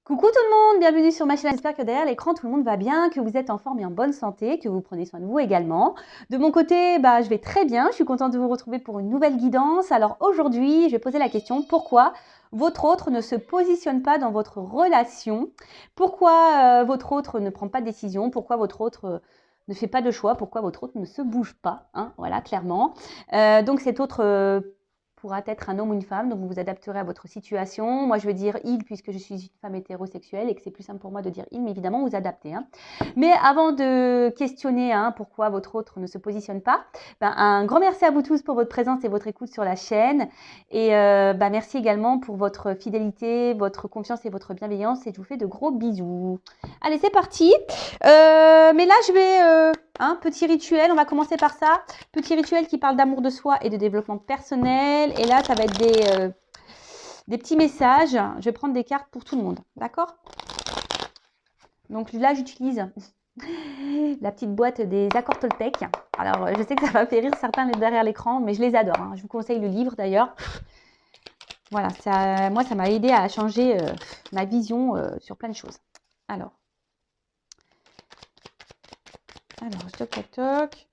Coucou tout le monde, bienvenue sur ma chaîne. J'espère que derrière l'écran tout le monde va bien, que vous êtes en forme et en bonne santé, que vous prenez soin de vous également. De mon côté, je vais très bien, je suis contente de vous retrouver pour une nouvelle guidance. Alors aujourd'hui, je vais poser la question, pourquoi votre autre ne se positionne pas dans votre relation? Pourquoi votre autre ne prend pas de décision? Pourquoi votre autre ne fait pas de choix? Pourquoi votre autre ne se bouge pas, hein? Voilà, clairement. Donc cet autre pourra être un homme ou une femme, donc vous vous adapterez à votre situation. Moi, je vais dire il, puisque je suis une femme hétérosexuelle et que c'est plus simple pour moi de dire il, mais évidemment, vous adaptez. Mais avant de questionner pourquoi votre autre ne se positionne pas, un grand merci à vous tous pour votre présence et votre écoute sur la chaîne. Et merci également pour votre fidélité, votre confiance et votre bienveillance. Et je vous fais de gros bisous. Allez, c'est parti. Mais là, je vais... petit rituel, on va commencer par ça. Petit rituel qui parle d'amour de soi et de développement personnel. Et là, ça va être des petits messages. Je vais prendre des cartes pour tout le monde. D'accord? Donc là, j'utilise la petite boîte des accords Toltec. Alors, je sais que ça va faire rire certains derrière l'écran, mais je les adore. Je vous conseille le livre d'ailleurs. Voilà, moi, ça m'a aidé à changer ma vision sur plein de choses. Alors, toc, toc, toc.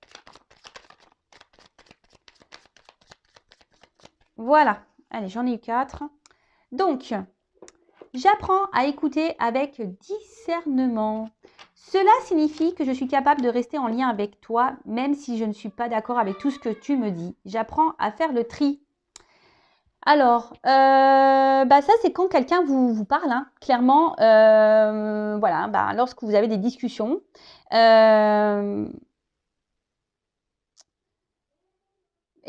Voilà. Allez, j'en ai eu 4. Donc, j'apprends à écouter avec discernement. Cela signifie que je suis capable de rester en lien avec toi, même si je ne suis pas d'accord avec tout ce que tu me dis. J'apprends à faire le tri. Alors, ça c'est quand quelqu'un vous parle, clairement, voilà, lorsque vous avez des discussions.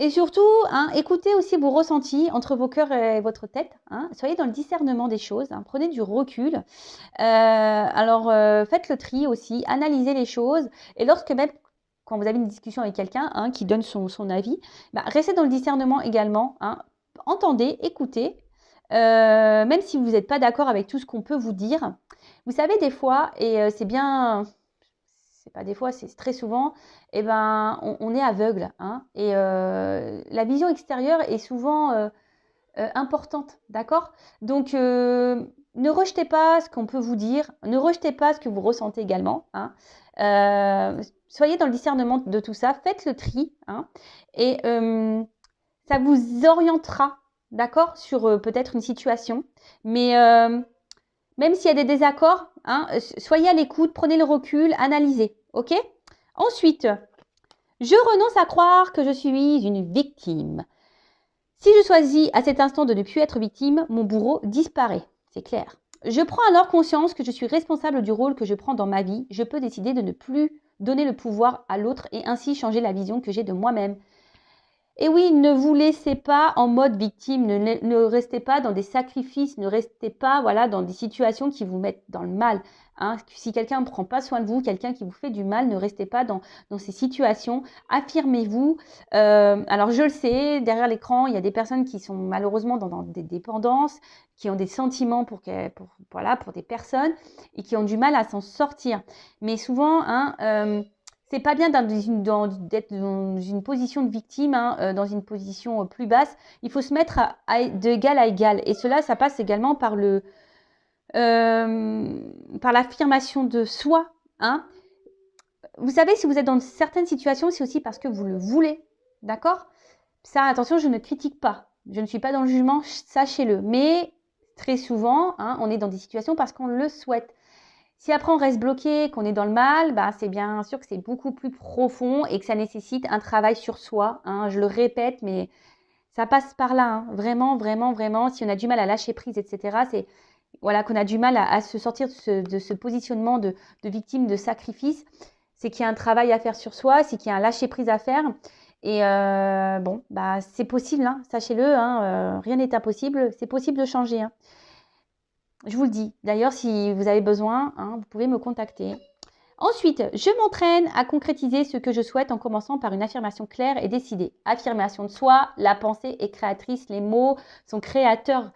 Et surtout, écoutez aussi vos ressentis entre vos cœurs et votre tête. Soyez dans le discernement des choses. Prenez du recul. Faites le tri aussi. Analysez les choses. Et lorsque même, quand vous avez une discussion avec quelqu'un qui donne son avis, restez dans le discernement également. Entendez, écoutez. Même si vous n'êtes pas d'accord avec tout ce qu'on peut vous dire. Vous savez, des fois, et c'est bien... c'est pas des fois, c'est très souvent, on est aveugle. Et la vision extérieure est souvent importante, d'accord? Donc, ne rejetez pas ce qu'on peut vous dire, ne rejetez pas ce que vous ressentez également. Soyez dans le discernement de tout ça, faites le tri. Et ça vous orientera, d'accord, sur peut-être une situation. Mais... même s'il y a des désaccords, soyez à l'écoute, prenez le recul, analysez, ok? Ensuite, je renonce à croire que je suis une victime. Si je choisis à cet instant de ne plus être victime, mon bourreau disparaît, c'est clair. Je prends alors conscience que je suis responsable du rôle que je prends dans ma vie. Je peux décider de ne plus donner le pouvoir à l'autre et ainsi changer la vision que j'ai de moi-même. Et oui, ne vous laissez pas en mode victime, ne restez pas dans des sacrifices, ne restez pas dans des situations qui vous mettent dans le mal. Si quelqu'un ne prend pas soin de vous, quelqu'un qui vous fait du mal, ne restez pas dans ces situations. Affirmez-vous. Alors je le sais, derrière l'écran, il y a des personnes qui sont malheureusement dans des dépendances, qui ont des sentiments pour des personnes et qui ont du mal à s'en sortir. Mais souvent, c'est pas bien d'être dans une position de victime, dans une position plus basse. Il faut se mettre d'égal à égal. Et cela, ça passe également par l'affirmation de soi. Vous savez, si vous êtes dans certaines situations, c'est aussi parce que vous le voulez. D'accord? Ça, attention, je ne critique pas. Je ne suis pas dans le jugement, sachez-le. Mais très souvent, on est dans des situations parce qu'on le souhaite. Si après on reste bloqué, qu'on est dans le mal, c'est bien sûr que c'est beaucoup plus profond et que ça nécessite un travail sur soi. Je le répète, mais ça passe par là. Vraiment, vraiment, vraiment. Si on a du mal à lâcher prise, etc., c'est qu'on a du mal à se sortir de ce positionnement de victime, de sacrifice. C'est qu'il y a un travail à faire sur soi, c'est qu'il y a un lâcher prise à faire. Et c'est possible, sachez-le. Rien n'est impossible. C'est possible de changer. Je vous le dis. D'ailleurs, si vous avez besoin, vous pouvez me contacter. Ensuite, je m'entraîne à concrétiser ce que je souhaite en commençant par une affirmation claire et décidée. Affirmation de soi, la pensée est créatrice, les mots sont créateurs.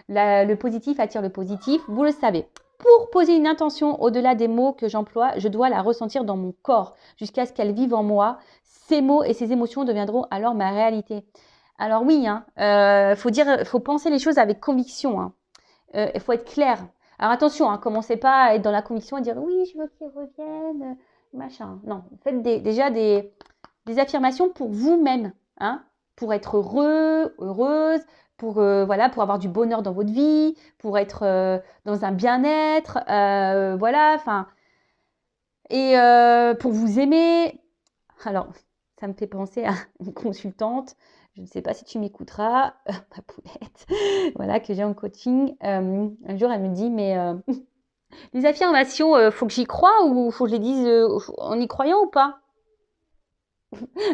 Le positif attire le positif, vous le savez. Pour poser une intention au-delà des mots que j'emploie, je dois la ressentir dans mon corps jusqu'à ce qu'elle vive en moi. Ces mots et ces émotions deviendront alors ma réalité. Alors oui, faut penser les choses avec conviction. Il faut être clair. Alors attention, hein, commencez pas à être dans la conviction et dire oui, je veux qu'il revienne, machin. Non, faites déjà des affirmations pour vous-même, hein, pour être heureux, heureuse, pour voilà, pour avoir du bonheur dans votre vie, pour être dans un bien-être, voilà, enfin, et pour vous aimer. Alors, ça me fait penser à une consultante. Je ne sais pas si tu m'écouteras, ma poulette, voilà, que j'ai en coaching. Un jour, elle me dit, mais les affirmations, faut que j'y croie ou faut que je les dise en y croyant ou pas?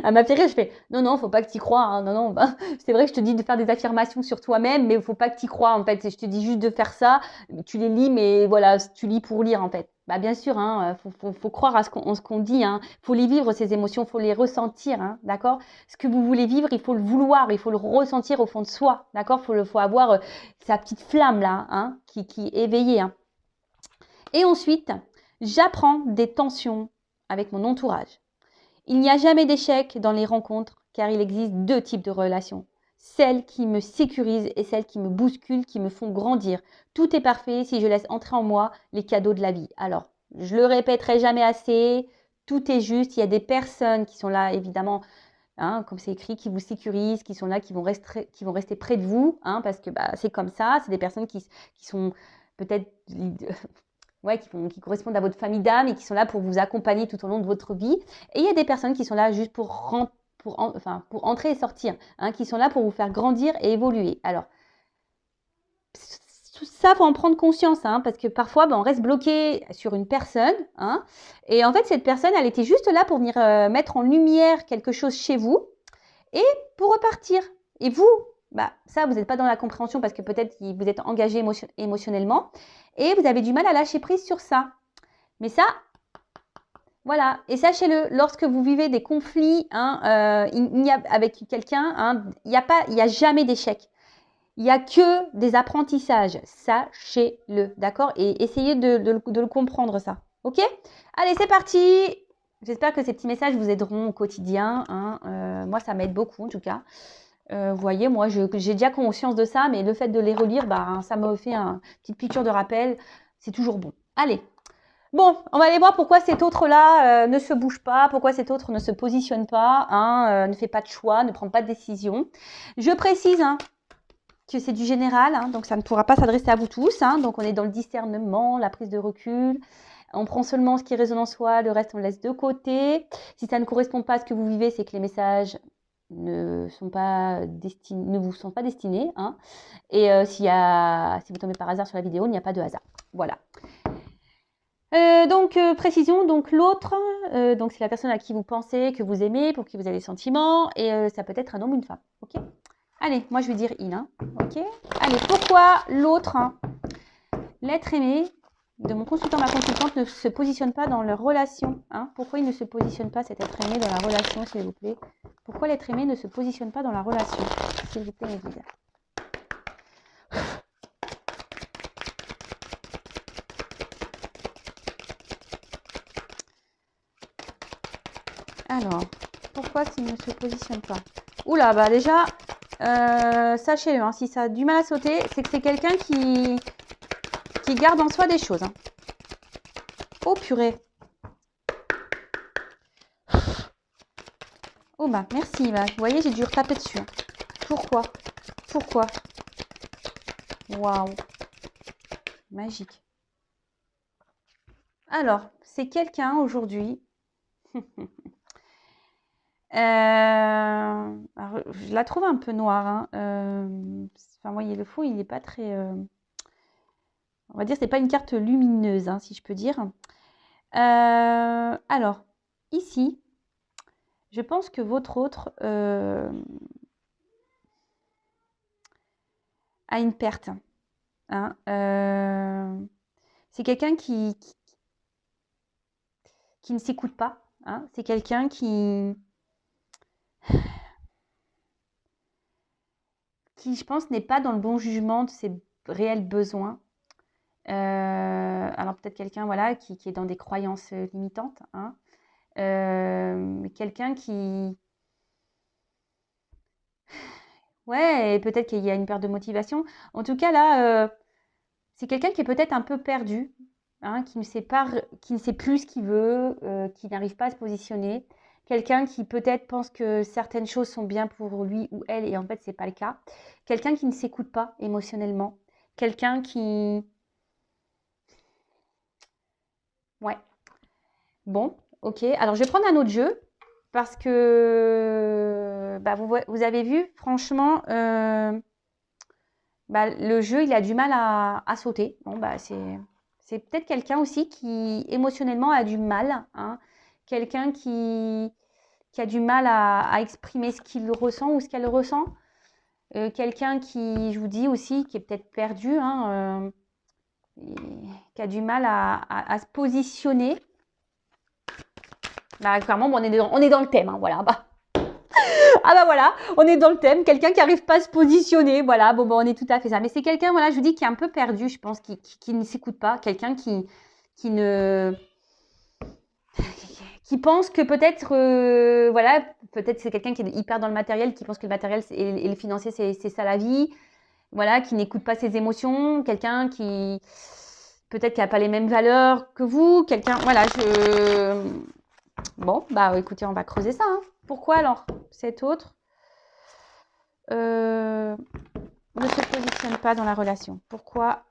Elle m'a fait rire, je fais non, non, faut pas que tu y crois, hein, non, non, bah, c'est vrai que je te dis de faire des affirmations sur toi-même, mais faut pas que tu y crois en fait. Je te dis juste de faire ça, tu les lis, mais voilà, tu lis pour lire en fait. Bah bien sûr, hein, faut croire à ce qu'on dit, hein. Faut les vivre ces émotions, faut les ressentir, hein, d'accord? Ce que vous voulez vivre, il faut le vouloir, il faut le ressentir au fond de soi, d'accord? Faut avoir sa petite flamme là, hein, qui est éveillée, hein. Et ensuite, j'apprends des tensions avec mon entourage. Il n'y a jamais d'échec dans les rencontres car il existe deux types de relations. Celles qui me sécurisent et celles qui me bousculent, qui me font grandir. Tout est parfait si je laisse entrer en moi les cadeaux de la vie. Alors, je le répéterai jamais assez, tout est juste. Il y a des personnes qui sont là, évidemment, hein, comme c'est écrit, qui vous sécurisent, qui sont là, qui vont rester près de vous, hein, parce que bah, c'est comme ça. C'est des personnes qui sont peut-être ouais, qui correspondent à votre famille d'âme et qui sont là pour vous accompagner tout au long de votre vie. Et il y a des personnes qui sont là juste pour entrer et sortir, hein, qui sont là pour vous faire grandir et évoluer. Alors, tout ça, il faut en prendre conscience, hein, parce que parfois, on reste bloqué sur une personne, hein, et en fait, cette personne, elle était juste là pour venir mettre en lumière quelque chose chez vous et pour repartir. Et vous, bah, ça, vous n'êtes pas dans la compréhension parce que peut-être vous êtes engagé émotionnellement et vous avez du mal à lâcher prise sur ça. Mais ça, voilà. Et sachez-le, lorsque vous vivez des conflits, hein, avec quelqu'un, hein, il n'y a jamais d'échec. Il n'y a que des apprentissages. Sachez-le, d'accord? Et essayez de le comprendre, ça. OK? Allez, c'est parti! J'espère que ces petits messages vous aideront au quotidien, hein. Moi, ça m'aide beaucoup, en tout cas. Vous voyez, moi, j'ai déjà conscience de ça, mais le fait de les relire, bah, ça me fait une petite piqûre de rappel. C'est toujours bon. Allez. Bon, on va aller voir pourquoi cet autre-là ne se bouge pas, pourquoi cet autre ne se positionne pas, hein, ne fait pas de choix, ne prend pas de décision. Je précise, hein, que c'est du général, hein, donc ça ne pourra pas s'adresser à vous tous. Hein, donc on est dans le discernement, la prise de recul. On prend seulement ce qui résonne en soi, le reste on laisse de côté. Si ça ne correspond pas à ce que vous vivez, c'est que les messages ne vous sont pas destinés. Hein. Et si vous tombez par hasard sur la vidéo, il n'y a pas de hasard. Voilà. Précision, donc l'autre, donc c'est la personne à qui vous pensez, que vous aimez, pour qui vous avez des sentiments, et ça peut être un homme ou une femme. Ok ? Allez, moi je vais dire il. Hein. Ok ? Allez, pourquoi l'autre, hein, l'être aimé de mon consultant, ma consultante, ne se positionne pas dans leur relation, hein? Pourquoi il ne se positionne pas, cet être aimé, dans la relation, s'il vous plaît? Pourquoi l'être aimé ne se positionne pas dans la relation, s'il vous plaît, mes guides? Alors, pourquoi s'il ne se positionne pas? Oula, bah déjà, sachez-le, hein, si ça a du mal à sauter, c'est que c'est quelqu'un qui garde en soi des choses. Hein. Oh purée. Oh bah merci, bah, vous voyez, j'ai dû retaper dessus. Hein. Pourquoi? Pourquoi? Waouh. Magique. Alors, c'est quelqu'un aujourd'hui. Alors, je la trouve un peu noire. Hein. Enfin, voyez, le fond, il n'est pas très... on va dire, c'est pas une carte lumineuse, hein, si je peux dire. Alors, ici, je pense que votre autre a une perte. Hein. C'est quelqu'un qui ne s'écoute pas. Hein. C'est quelqu'un qui, je pense, n'est pas dans le bon jugement de ses réels besoins. Alors peut-être quelqu'un voilà, qui est dans des croyances limitantes. Hein. Quelqu'un qui... Ouais, et peut-être qu'il y a une perte de motivation. En tout cas, là, C'est quelqu'un qui est peut-être un peu perdu, hein, qui ne sait pas, qui ne sait plus ce qu'il veut, qui n'arrive pas à se positionner. Quelqu'un qui peut-être pense que certaines choses sont bien pour lui ou elle et en fait, c'est pas le cas. Quelqu'un qui ne s'écoute pas émotionnellement. Quelqu'un qui... Ouais. Bon, ok. Alors, je vais prendre un autre jeu parce que bah, vous avez vu, franchement, bah, le jeu, il a du mal à sauter. Bon, bah, c'est peut-être quelqu'un aussi qui émotionnellement a du mal, hein. Quelqu'un qui a du mal à exprimer ce qu'il ressent ou ce qu'elle ressent. Quelqu'un qui, je vous dis aussi, qui est peut-être perdu, hein, qui a du mal à se positionner. Bah, clairement, bon, on est dans le thème, hein, voilà. Bah. Ah bah voilà, on est dans le thème. Quelqu'un qui n'arrive pas à se positionner, voilà. Bon, on est tout à fait ça. Mais c'est quelqu'un, voilà, je vous dis, qui est un peu perdu, je pense, qui ne s'écoute pas. Quelqu'un qui ne... qui pense que peut-être, voilà, peut-être c'est quelqu'un qui est hyper dans le matériel, qui pense que le matériel et le financier, c'est ça la vie. Voilà, qui n'écoute pas ses émotions. Quelqu'un qui, peut-être, qui n'a pas les mêmes valeurs que vous. Quelqu'un, voilà, Bon, bah écoutez, on va creuser ça, hein. Pourquoi alors cet autre ne se positionne pas dans la relation? Pourquoi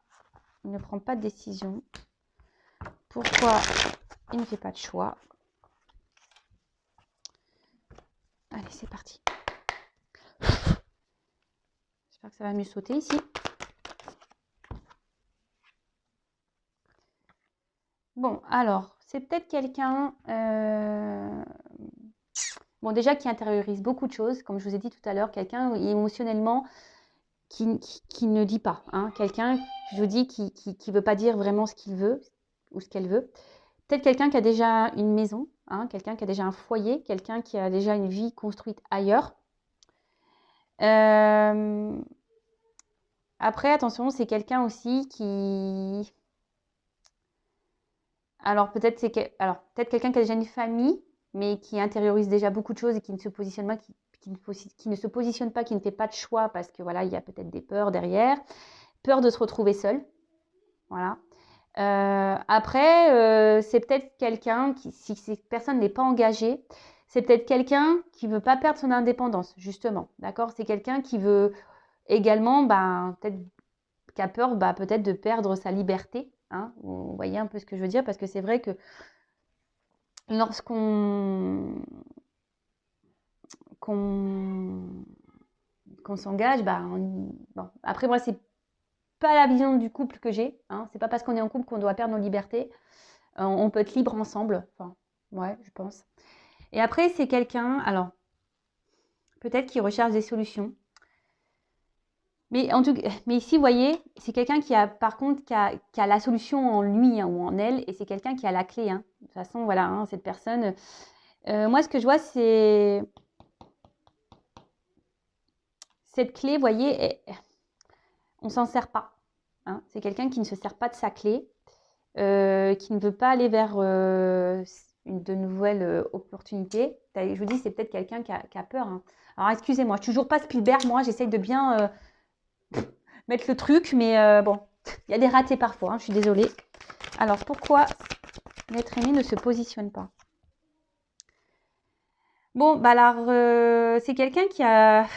il ne prend pas de décision? Pourquoi il ne fait pas de choix? Allez, c'est parti. J'espère que ça va mieux sauter ici. Bon, alors, c'est peut-être quelqu'un... Bon, déjà qui intériorise beaucoup de choses, comme je vous ai dit tout à l'heure, quelqu'un émotionnellement qui ne dit pas, hein. Quelqu'un, je vous dis, qui ne veut pas dire vraiment ce qu'il veut ou ce qu'elle veut. Peut-être quelqu'un qui a déjà une maison, hein, quelqu'un qui a déjà un foyer, quelqu'un qui a déjà une vie construite ailleurs. Après, attention, c'est quelqu'un aussi qui... Alors peut-être peut-être quelqu'un qui a déjà une famille, mais qui intériorise déjà beaucoup de choses et qui ne se positionne pas, qui ne se positionne pas, qui ne fait pas de choix parce que voilà, il y a peut-être des peurs derrière, peur de se retrouver seul. Voilà. Après, c'est peut-être quelqu'un qui, si cette personne n'est pas engagée, c'est peut-être quelqu'un qui veut pas perdre son indépendance, justement. D'accord? C'est quelqu'un qui veut également, peut-être, qui a peur, peut-être de perdre sa liberté. Hein, vous voyez un peu ce que je veux dire, parce que c'est vrai que lorsqu'on s'engage, bon. Après moi c'est pas la vision du couple que j'ai, hein. C'est pas parce qu'on est en couple qu'on doit perdre nos libertés. On peut être libre ensemble. Enfin, ouais, je pense. Et après c'est quelqu'un, alors peut-être qui recherche des solutions. Mais en tout cas, mais ici, vous voyez, c'est quelqu'un qui a, par contre, qui a la solution en lui, hein, ou en elle, et c'est quelqu'un qui a la clé, hein. De toute façon, voilà, hein, cette personne. Moi, ce que je vois, c'est cette clé, vous voyez, on s'en sert pas, hein. C'est quelqu'un qui ne se sert pas de sa clé, qui ne veut pas aller vers de nouvelles opportunités. Je vous dis, c'est peut-être quelqu'un qui a peur, hein. Alors, excusez-moi, je suis toujours pas Spielberg, moi, j'essaye de bien mettre le truc, mais bon, il y a des ratés parfois, hein, je suis désolée. Alors, pourquoi l'être aimé ne se positionne pas? Bon, alors, c'est quelqu'un qui a...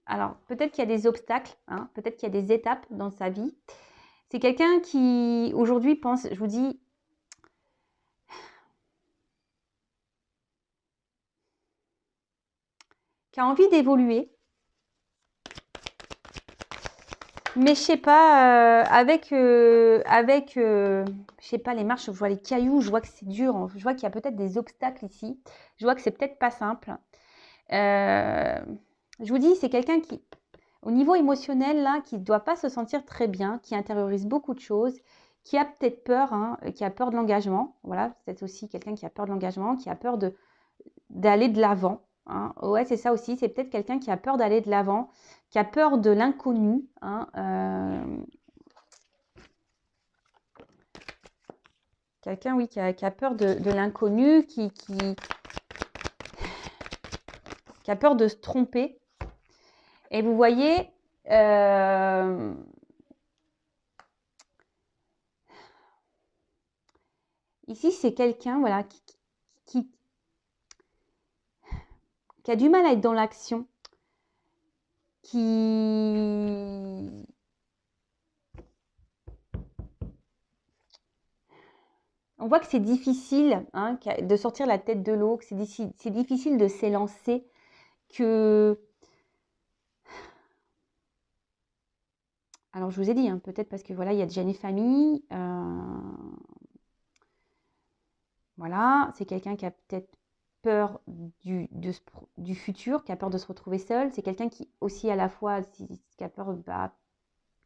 Alors, peut-être qu'il y a des obstacles, hein, peut-être qu'il y a des étapes dans sa vie. C'est quelqu'un qui, aujourd'hui, pense, je vous dis... qui a envie d'évoluer. Mais je sais pas, je sais pas, les marches, je vois les cailloux, je vois que c'est dur, hein. Je vois qu'il y a peut-être des obstacles ici. Je vois que c'est peut-être pas simple. Je vous dis, c'est quelqu'un qui, au niveau émotionnel, là, qui ne doit pas se sentir très bien, qui intériorise beaucoup de choses, qui a peut-être peur, hein, qui a peur de l'engagement. Voilà, c'est aussi quelqu'un qui a peur de l'engagement, qui a peur d'aller de l'avant. Hein. Ouais, c'est ça aussi. C'est peut-être quelqu'un qui a peur d'aller de l'avant, qui a peur de l'inconnu. Hein. Quelqu'un, oui, qui a peur de l'inconnu, qui a peur de se tromper. Et vous voyez, Euh, Ici, c'est quelqu'un voilà, qui, qui a du mal à être dans l'action, qui... On voit que c'est difficile hein, de sortir la tête de l'eau, que c'est difficile de s'élancer, que... Alors, je vous ai dit, hein, peut-être parce que voilà, il y a déjà une famille. Voilà, c'est quelqu'un qui a peut-être peur du futur, qui a peur de se retrouver seul. C'est quelqu'un qui aussi à la fois, qui a peur,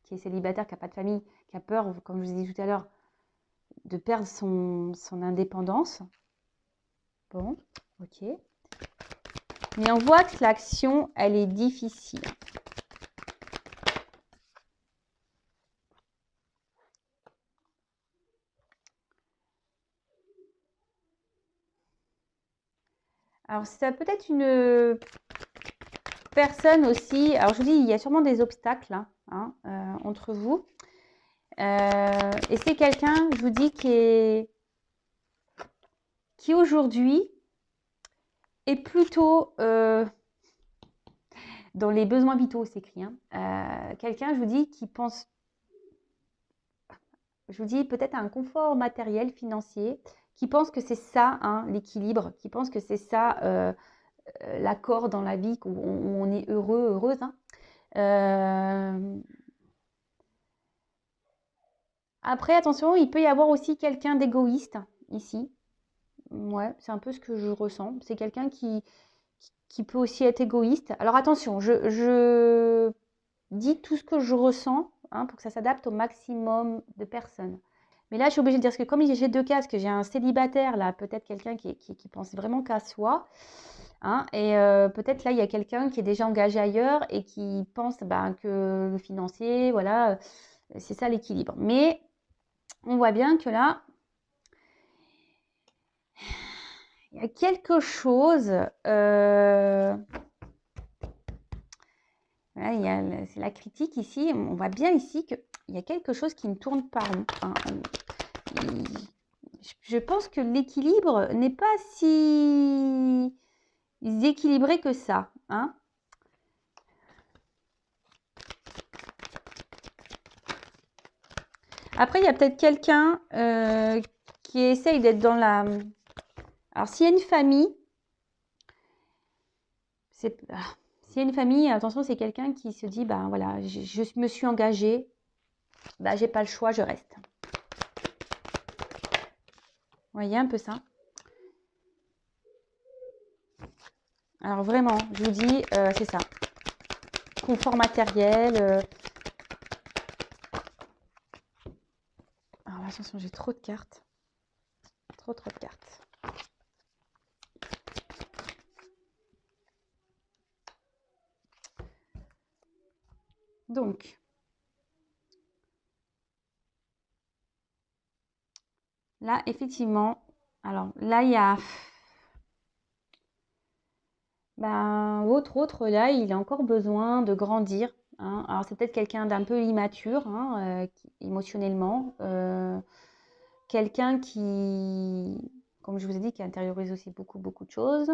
qui est célibataire, qui n'a pas de famille, qui a peur, comme je vous ai dit tout à l'heure, de perdre son indépendance. Bon, ok. Mais on voit que l'action, elle est difficile. Alors, ça peut être une personne aussi. Alors, je vous dis, il y a sûrement des obstacles hein, entre vous. Et c'est quelqu'un, je vous dis, qui aujourd'hui est plutôt dans les besoins vitaux, c'est écrit. Hein. Quelqu'un, je vous dis, qui pense, je vous dis, peut-être à un confort matériel, financier, qui pense que c'est ça, hein, l'équilibre, qui pense que c'est ça, l'accord dans la vie, où on est heureux, heureuse. Hein. Après, attention, il peut y avoir aussi quelqu'un d'égoïste ici. Ouais, c'est un peu ce que je ressens. C'est quelqu'un qui peut aussi être égoïste. Alors attention, je dis tout ce que je ressens hein, pour que ça s'adapte au maximum de personnes. Mais là, je suis obligée de dire que comme j'ai deux cas, parce que j'ai un célibataire, là, peut-être quelqu'un qui pense vraiment qu'à soi. Hein, et peut-être là, il y a quelqu'un qui est déjà engagé ailleurs et qui pense que le financier, voilà, c'est ça l'équilibre. Mais on voit bien que là, il y a quelque chose. Voilà, c'est la critique ici. On voit bien ici qu'il y a quelque chose qui ne tourne pas rond. Hein. Je pense que l'équilibre n'est pas si équilibré que ça. Hein. Après, il y a peut-être quelqu'un qui essaye d'être dans la... Alors, s'il y a une famille, s'il y a une famille, attention, c'est quelqu'un qui se dit, voilà, je me suis engagée, j'ai pas le choix, je reste. Vous voyez un peu ça? Alors vraiment, je vous dis, c'est ça. Confort matériel. Alors attention, j'ai trop de cartes. Trop de cartes. Donc, là, effectivement, alors là, il y a... Autre, là, il a encore besoin de grandir. Hein. Alors, c'est peut-être quelqu'un d'un peu immature, hein, émotionnellement. Quelqu'un qui, comme je vous ai dit, qui intériorise aussi beaucoup de choses.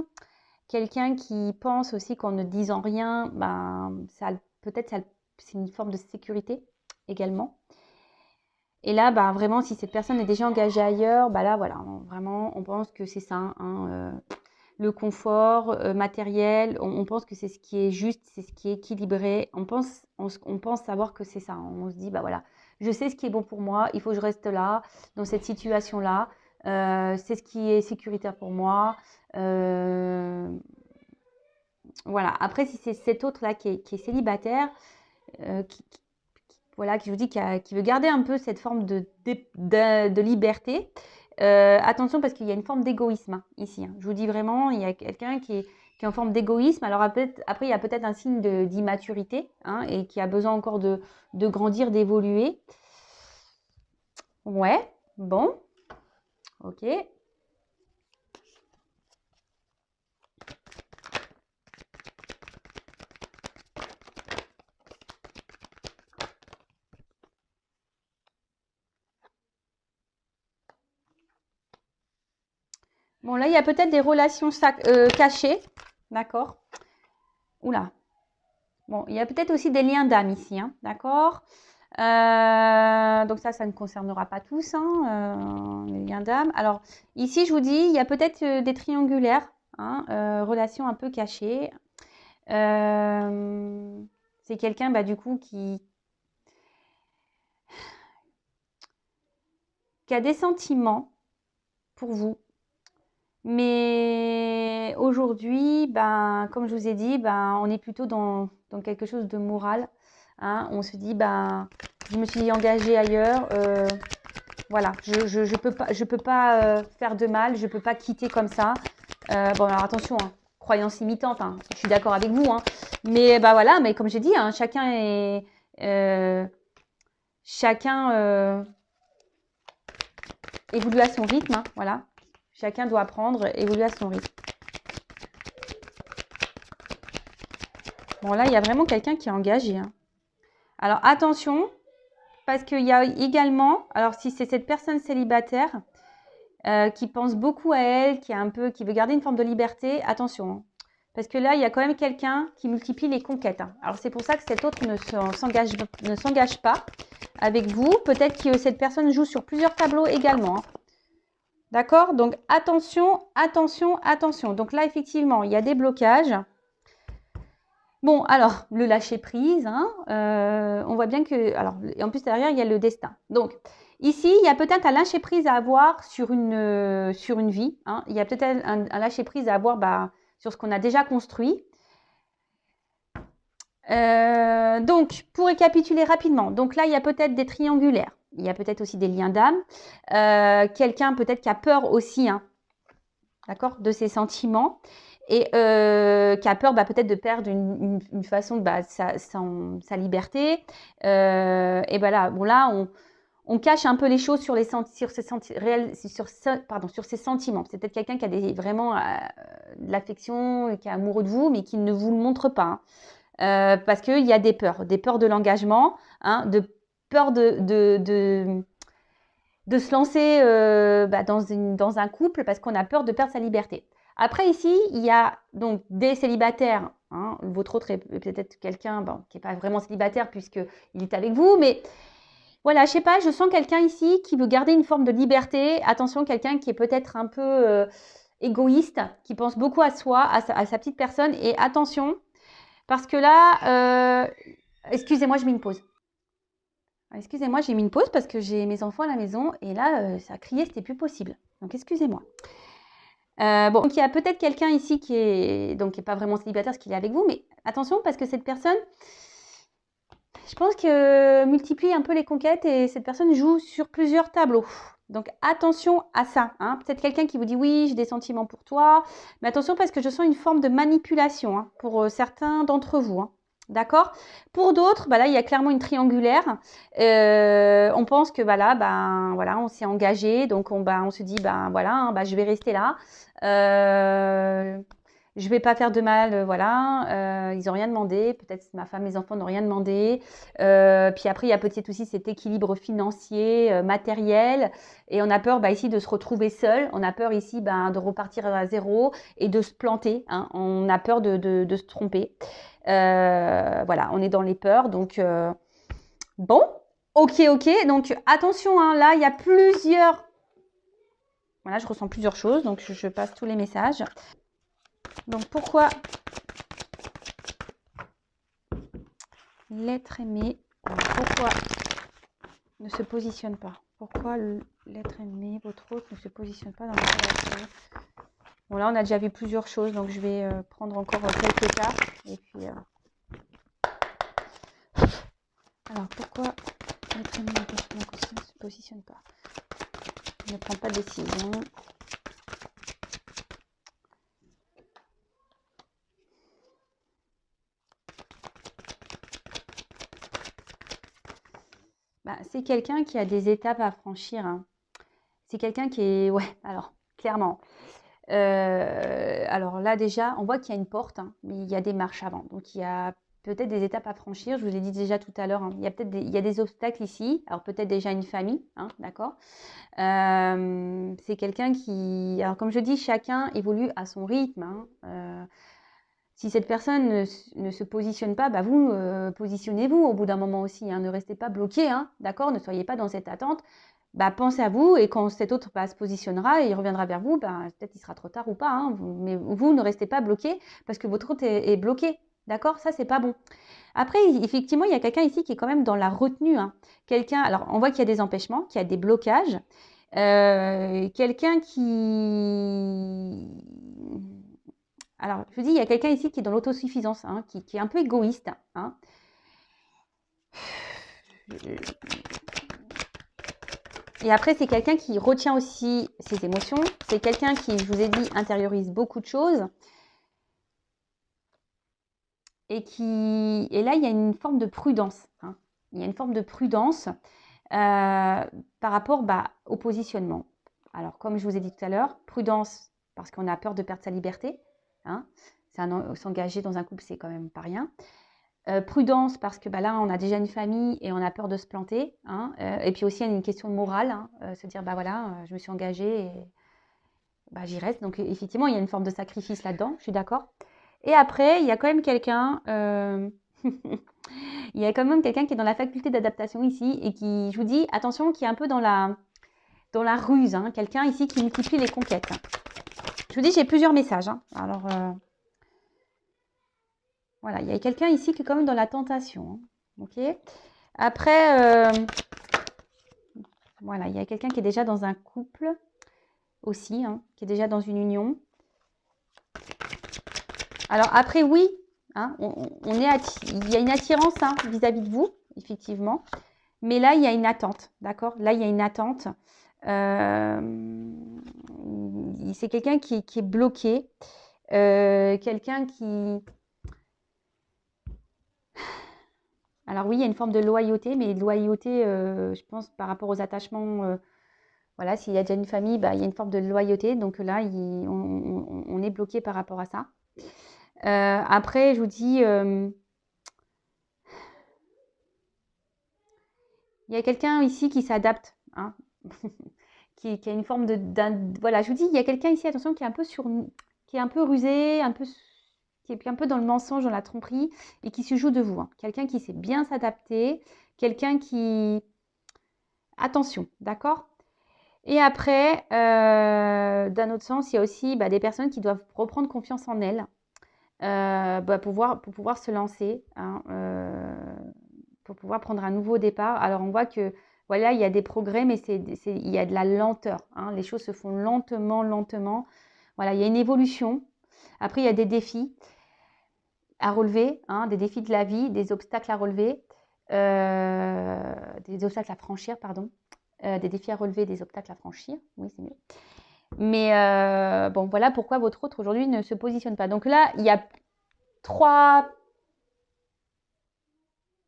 Quelqu'un qui pense aussi qu'en ne disant rien, peut-être c'est une forme de sécurité également. Et là, vraiment, si cette personne est déjà engagée ailleurs, là, voilà, vraiment, on pense que c'est ça. Hein, le confort matériel, on pense que c'est ce qui est juste, c'est ce qui est équilibré. On pense savoir que c'est ça. On se dit, voilà, je sais ce qui est bon pour moi, il faut que je reste là, dans cette situation-là. C'est ce qui est sécuritaire pour moi. Voilà. Après, si c'est cet autre-là qui est célibataire, voilà, qui vous dit qui veut garder un peu cette forme de liberté, attention parce qu'il y a une forme d'égoïsme hein, ici. Hein. Je vous dis vraiment, il y a quelqu'un qui est en forme d'égoïsme. Alors après, il y a peut-être un signe d'immaturité hein, et qui a besoin encore de grandir, d'évoluer. Ouais, bon, ok. Bon, là, il y a peut-être des relations cachées. D'accord. Oula. Bon, il y a peut-être aussi des liens d'âme ici. Hein, d'accord. Donc ça ne concernera pas tous, hein, les liens d'âme. Alors, ici, je vous dis, il y a peut-être des triangulaires, hein, relations un peu cachées. C'est quelqu'un, bah, du coup, qui a des sentiments pour vous. Mais aujourd'hui, ben, comme je vous ai dit, ben, on est plutôt dans quelque chose de moral. Hein. On se dit, ben, je me suis engagée ailleurs. Voilà, je peux pas faire de mal, je peux pas quitter comme ça. Bon, alors attention, hein, croyance limitante, hein, je suis d'accord avec vous. Hein. Mais bah voilà, mais comme j'ai dit, hein, chacun évolue à son rythme. Hein, voilà. Chacun doit apprendre, évoluer à son rythme. Bon, là, il y a vraiment quelqu'un qui est engagé. Hein. Alors, attention, parce qu'il y a également, alors si c'est cette personne célibataire qui pense beaucoup à elle, qui veut garder une forme de liberté, attention. Hein. Parce que là, il y a quand même quelqu'un qui multiplie les conquêtes. Hein. Alors, c'est pour ça que cet autre ne s'engage pas avec vous. Peut-être que cette personne joue sur plusieurs tableaux également. Hein. D'accord? Donc, attention, attention, attention. Donc là, effectivement, il y a des blocages. Bon, alors, le lâcher-prise, hein, on voit bien que... Alors, et en plus, derrière, il y a le destin. Donc, ici, il y a peut-être un lâcher-prise à avoir sur une vie. Hein. Il y a peut-être un lâcher-prise à avoir sur ce qu'on a déjà construit. Donc, pour récapituler rapidement, donc là, il y a peut-être des triangulaires. Il y a peut-être aussi des liens d'âme. Quelqu'un peut-être qui a peur aussi, hein, d'accord, de ses sentiments. Et qui a peur peut-être de perdre une façon de sa liberté. Et voilà, bon là, on cache un peu les choses sur ses sentiments. C'est peut-être quelqu'un qui a vraiment de l'affection, qui est amoureux de vous, mais qui ne vous le montre pas. Hein. Parce qu'il y a des peurs de l'engagement, hein, de peur de se lancer dans un couple parce qu'on a peur de perdre sa liberté. Après, ici, il y a donc des célibataires. Hein, votre autre est peut-être quelqu'un qui n'est pas vraiment célibataire puisqu'il est avec vous. Mais voilà, je sais pas, je sens quelqu'un ici qui veut garder une forme de liberté. Attention, quelqu'un qui est peut-être un peu égoïste, qui pense beaucoup à soi, à sa petite personne. Et attention, parce que là, excusez-moi, je mets une pause. Excusez-moi, j'ai mis une pause parce que j'ai mes enfants à la maison et là, ça a crié, c'était plus possible. Donc, excusez-moi. Bon, donc il y a peut-être quelqu'un ici qui est pas vraiment célibataire parce qu'il est avec vous, mais attention parce que cette personne, je pense que multiplie un peu les conquêtes et cette personne joue sur plusieurs tableaux. Donc attention à ça. Hein. Peut-être quelqu'un qui vous dit oui, j'ai des sentiments pour toi, mais attention parce que je sens une forme de manipulation hein, pour certains d'entre vous. Hein. D'accord. Pour d'autres, là, il y a clairement une triangulaire. On pense que voilà, on s'est engagé, donc on se dit je vais rester là. Je vais pas faire de mal, voilà. Ils n'ont rien demandé. Peut-être ma femme, mes enfants n'ont rien demandé. Puis après, il y a peut-être aussi cet équilibre financier, matériel. Et on a peur ici de se retrouver seul. On a peur ici de repartir à zéro et de se planter. Hein. On a peur de se tromper. Voilà, on est dans les peurs. Donc, bon, ok. Donc, attention, hein, là, il y a plusieurs... Voilà, je ressens plusieurs choses. Donc, je passe tous les messages. Donc, pourquoi l'être aimé, pourquoi ne se positionne pas? Pourquoi l'être aimé, votre autre, ne se positionne pas dans la relation? Bon, là, on a déjà vu plusieurs choses, donc je vais prendre encore quelques cartes. Et puis, alors, pourquoi l'être aimé, ne se positionne pas? Ne prend pas de décision. C'est quelqu'un qui a des étapes à franchir. Hein. C'est quelqu'un qui est... Ouais, alors, clairement. Alors là, déjà, on voit qu'il y a une porte, hein, mais il y a des marches avant. Donc, il y a peut-être des étapes à franchir. Je vous ai dit déjà tout à l'heure, hein, il y a des obstacles ici. Alors peut-être déjà une famille, hein, d'accord. C'est quelqu'un qui... Alors comme je dis, chacun évolue à son rythme. Hein. Si cette personne ne se positionne pas, bah vous, positionnez-vous au bout d'un moment aussi. Hein, ne restez pas bloqué, hein, d'accord. Ne soyez pas dans cette attente. Bah, pensez à vous et quand cet autre se positionnera et il reviendra vers vous, bah, peut-être il sera trop tard ou pas. Hein, mais vous ne restez pas bloqué parce que votre autre est bloqué. D'accord? Ça, c'est pas bon. Après, effectivement, il y a quelqu'un ici qui est quand même dans la retenue. Hein. Quelqu'un, alors on voit qu'il y a des empêchements, qu'il y a des blocages. Quelqu'un qui... Alors, je vous dis, il y a quelqu'un ici qui est dans l'autosuffisance, hein, qui est un peu égoïste. Hein. Et après, c'est quelqu'un qui retient aussi ses émotions. C'est quelqu'un qui, je vous ai dit, intériorise beaucoup de choses. Et là, il y a une forme de prudence. Hein. Il y a une forme de prudence par rapport au positionnement. Alors, comme je vous ai dit tout à l'heure, prudence parce qu'on a peur de perdre sa liberté. Hein. S'engager dans un couple, c'est quand même pas rien. Prudence parce que là, on a déjà une famille et on a peur de se planter. Hein. Et puis aussi, il y a une question morale. Hein. Se dire, voilà, je me suis engagée et j'y reste. Donc, effectivement, il y a une forme de sacrifice là-dedans, je suis d'accord. Et après, il y a quand même quelqu'un... il y a quand même quelqu'un qui est dans la faculté d'adaptation ici et qui, je vous dis, attention, qui est un peu dans la ruse. Hein. Quelqu'un ici qui multiplie les conquêtes. Je vous dis, j'ai plusieurs messages. Hein. Alors, voilà, il y a quelqu'un ici qui est quand même dans la tentation. Hein. Ok. Après, voilà, il y a quelqu'un qui est déjà dans un couple aussi, hein, qui est déjà dans une union. Alors après, oui, hein, il y a une attirance hein, vis-à-vis de vous, effectivement. Mais là, il y a une attente, d'accord? Là, il y a une attente. C'est quelqu'un qui est bloqué. Quelqu'un qui... Alors oui, il y a une forme de loyauté, mais loyauté, je pense, par rapport aux attachements... voilà, s'il y a déjà une famille, il y a une forme de loyauté. Donc là, on est bloqué par rapport à ça. Après, je vous dis, il y a quelqu'un ici qui s'adapte, hein, qui a une forme voilà, je vous dis, il y a quelqu'un ici, attention, qui est un peu qui est un peu rusé, qui est un peu dans le mensonge, dans la tromperie, et qui se joue de vous. Hein. Quelqu'un qui sait bien s'adapter, quelqu'un qui... Attention, d'accord? Et après, d'un autre sens, il y a aussi des personnes qui doivent reprendre confiance en elles. Pour pouvoir se lancer, hein, pour pouvoir prendre un nouveau départ. Alors, on voit que, voilà, il y a des progrès, mais il y a de la lenteur. Hein, les choses se font lentement, lentement. Voilà, il y a une évolution. Après, il y a des défis à relever, hein, des défis de la vie, des obstacles à relever, des obstacles à franchir, pardon. Des défis à relever, des obstacles à franchir. Oui, c'est mieux. Mais bon, voilà pourquoi votre autre aujourd'hui ne se positionne pas. Donc là, il y a 3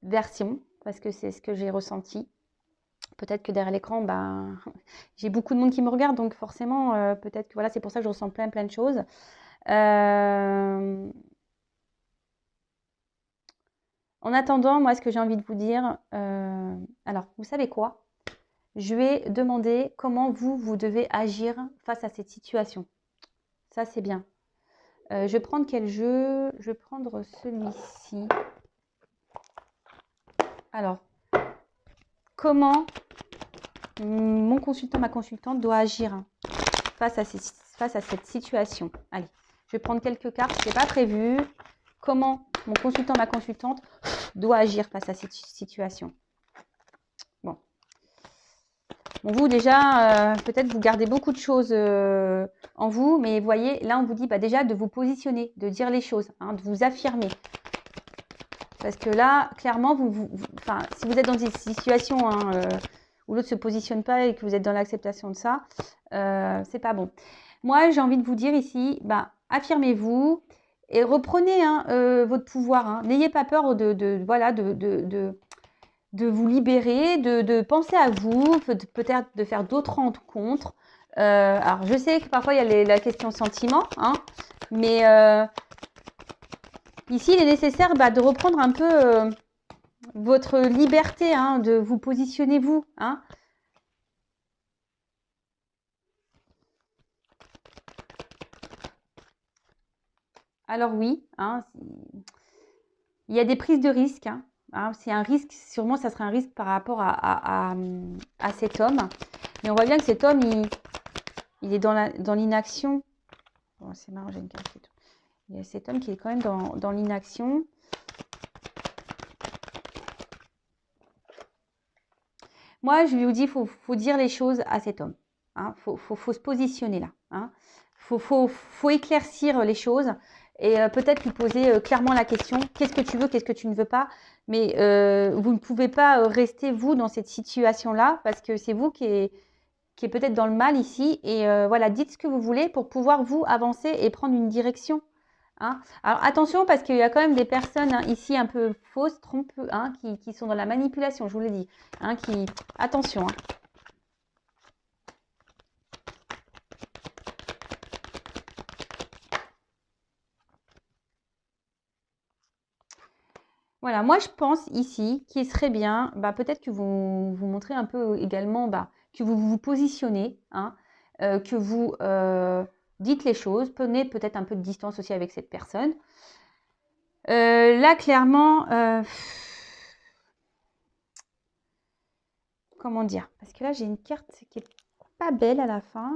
versions, parce que c'est ce que j'ai ressenti. Peut-être que derrière l'écran, j'ai beaucoup de monde qui me regarde, donc forcément, peut-être que voilà, c'est pour ça que je ressens plein de choses. En attendant, moi, ce que j'ai envie de vous dire, alors, vous savez quoi? Je vais demander comment vous devez agir face à cette situation. Ça, c'est bien. Je vais prendre quel jeu? Je vais prendre celui-ci. Alors, comment mon consultant, ma consultante doit agir face à cette situation? Allez, je vais prendre quelques cartes, ce n'est pas prévu. Comment mon consultant, ma consultante doit agir face à cette situation? Bon, vous déjà, peut-être vous gardez beaucoup de choses en vous, mais vous voyez, là on vous dit déjà de vous positionner, de dire les choses, hein, de vous affirmer. Parce que là, clairement, si vous êtes dans une situation où l'autre ne se positionne pas et que vous êtes dans l'acceptation de ça, c'est pas bon. Moi, j'ai envie de vous dire ici, affirmez-vous et reprenez votre pouvoir. Hein. N'ayez pas peur de vous libérer, de penser à vous, peut-être de faire d'autres rencontres. Alors, je sais que parfois, il y a la question sentiment, hein, mais Ici, il est nécessaire de reprendre un peu votre liberté, hein, de vous positionner vous. Hein. Alors oui, hein, il y a des prises de risques. Hein. C'est un risque, sûrement ça serait un risque par rapport à cet homme. Mais on voit bien que cet homme, il est dans l'inaction. Bon, c'est marrant, j'ai une carte. Il y a cet homme qui est quand même dans l'inaction. Moi, je lui dis, il faut dire les choses à cet homme. Hein. Faut se positionner là. Hein. Faut éclaircir les choses et peut-être lui poser clairement la question, qu'est-ce que tu veux, qu'est-ce que tu ne veux pas. Mais vous ne pouvez pas rester, vous, dans cette situation-là parce que c'est vous qui est peut-être dans le mal ici. Et voilà, dites ce que vous voulez pour pouvoir, vous, avancer et prendre une direction. Hein. Alors attention parce qu'il y a quand même des personnes ici un peu fausses, trompeuses, qui sont dans la manipulation, je vous l'ai dit. Attention. Voilà, moi je pense ici qu'il serait bien, peut-être que vous montrez un peu également, que vous vous positionnez, que vous dites les choses, prenez peut-être un peu de distance aussi avec cette personne. Là, clairement, comment dire? Parce que là, j'ai une carte qui est pas belle à la fin.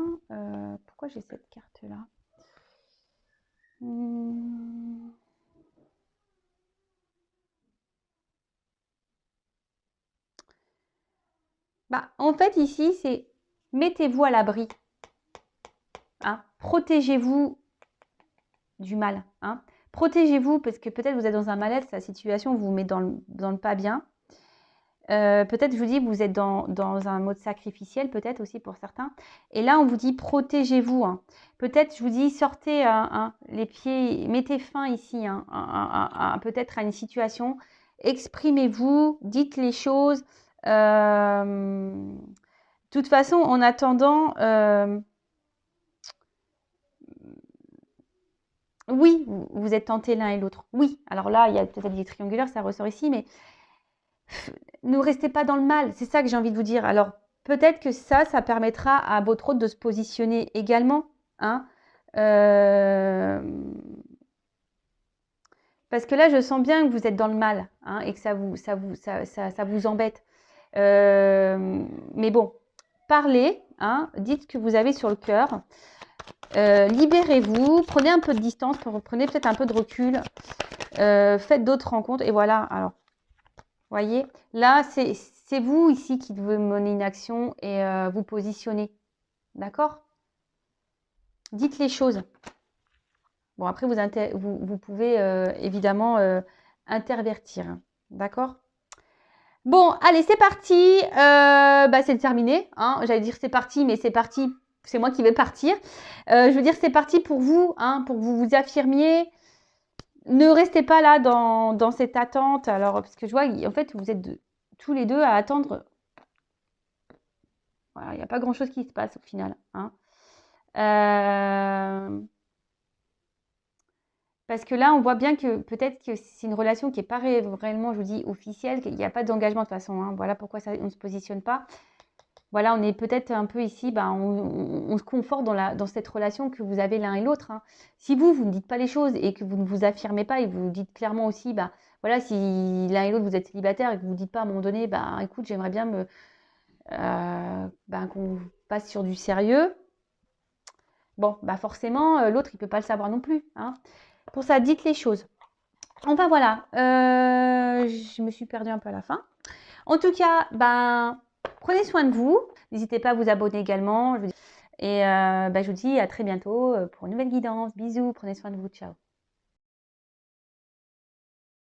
Pourquoi j'ai cette carte-là? En fait, ici, c'est mettez-vous à l'abri. Protégez-vous du mal. Protégez-vous parce que peut-être vous êtes dans un mal-être, la situation vous met dans le pas bien. Peut-être, je vous dis, vous êtes dans un mode sacrificiel, peut-être aussi pour certains. Et là, on vous dit protégez-vous. Peut-être, je vous dis, sortez les pieds, mettez fin ici, peut-être à une situation. Exprimez-vous, dites les choses. De toute façon, en attendant, oui, vous êtes tentés l'un et l'autre. Oui, alors là, il y a peut-être des triangulaires, ça ressort ici, mais ne restez pas dans le mal. C'est ça que j'ai envie de vous dire. Alors, peut-être que ça permettra à votre hôte de se positionner également. Parce que là, je sens bien que vous êtes dans le mal et que ça vous embête. Mais bon, parlez, dites ce que vous avez sur le cœur. Libérez-vous, prenez un peu de distance, prenez peut-être un peu de recul, faites d'autres rencontres et voilà. Alors, voyez, là, c'est vous ici qui devez mener une action et vous positionner. D'accord? Dites les choses. Bon, après, vous pouvez évidemment intervertir. D'accord? Bon, allez, c'est parti. C'est terminé. J'allais dire c'est parti, mais c'est parti. C'est moi qui vais partir. Je veux dire, c'est parti pour vous, pour que vous vous affirmiez. Ne restez pas là dans cette attente. Alors, parce que je vois, en fait, vous êtes tous les deux à attendre. Voilà, il n'y a pas grand-chose qui se passe au final. Parce que là, on voit bien que peut-être que c'est une relation qui n'est pas réellement, je vous dis, officielle, qu'il n'y a pas d'engagement de toute façon. Voilà pourquoi on ne se positionne pas. Voilà, on est peut-être un peu ici, on se conforte dans cette relation que vous avez l'un et l'autre. Si vous ne dites pas les choses et que vous ne vous affirmez pas et que vous dites clairement aussi, voilà, si l'un et l'autre vous êtes célibataire et que vous ne dites pas à un moment donné, écoute, j'aimerais bien qu'on passe sur du sérieux. Bon, forcément, l'autre, il ne peut pas le savoir non plus. Pour ça, dites les choses. Enfin, voilà. Je me suis perdue un peu à la fin. En tout cas, prenez soin de vous. N'hésitez pas à vous abonner également. Et je vous dis à très bientôt pour une nouvelle guidance. Bisous, prenez soin de vous. Ciao.